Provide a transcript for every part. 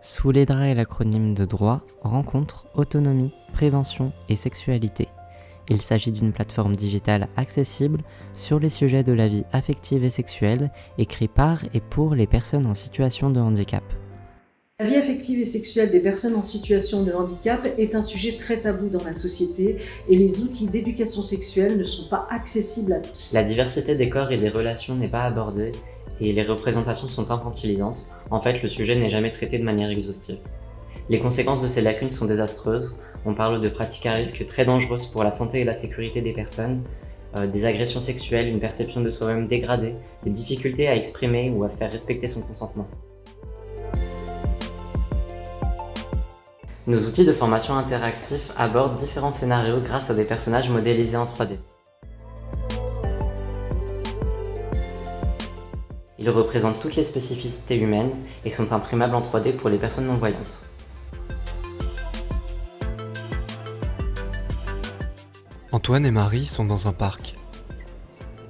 Sous les draps est l'acronyme de droit, rencontre, autonomie, prévention et sexualité. Il s'agit d'une plateforme digitale accessible sur les sujets de la vie affective et sexuelle, écrit par et pour les personnes en situation de handicap. La vie affective et sexuelle des personnes en situation de handicap est un sujet très tabou dans la société et les outils d'éducation sexuelle ne sont pas accessibles à tous. La diversité des corps et des relations n'est pas abordée et les représentations sont infantilisantes. En fait, le sujet n'est jamais traité de manière exhaustive. Les conséquences de ces lacunes sont désastreuses. On parle de pratiques à risque très dangereuses pour la santé et la sécurité des personnes, des agressions sexuelles, une perception de soi-même dégradée, des difficultés à exprimer ou à faire respecter son consentement. Nos outils de formation interactifs abordent différents scénarios grâce à des personnages modélisés en 3D. Ils représentent toutes les spécificités humaines et sont imprimables en 3D pour les personnes non-voyantes. Antoine et Marie sont dans un parc.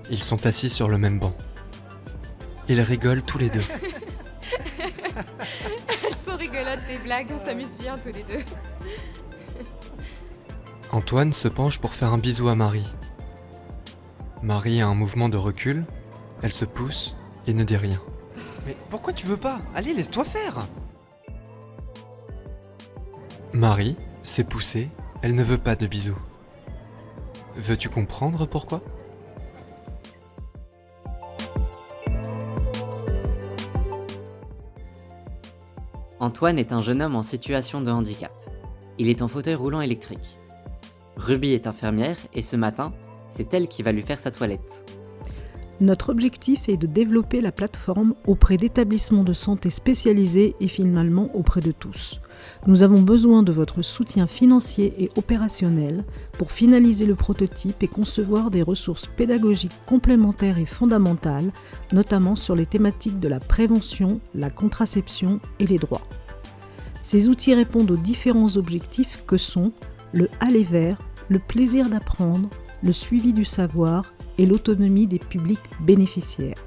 Ils sont assis sur le même banc. Ils rigolent tous les deux. Elles sont rigolotes tes blagues, on s'amuse bien tous les deux. Antoine se penche pour faire un bisou à Marie. Marie a un mouvement de recul, elle se pousse et ne dit rien. Mais pourquoi tu veux pas? Allez, laisse-toi faire! Marie s'est poussée, elle ne veut pas de bisous. Veux-tu comprendre pourquoi? Antoine est un jeune homme en situation de handicap. Il est en fauteuil roulant électrique. Ruby est infirmière et ce matin, c'est elle qui va lui faire sa toilette. Notre objectif est de développer la plateforme auprès d'établissements de santé spécialisés et finalement auprès de tous. Nous avons besoin de votre soutien financier et opérationnel pour finaliser le prototype et concevoir des ressources pédagogiques complémentaires et fondamentales, notamment sur les thématiques de la prévention, la contraception et les droits. Ces outils répondent aux différents objectifs que sont le aller vers, le plaisir d'apprendre, le suivi du savoir et l'autonomie des publics bénéficiaires.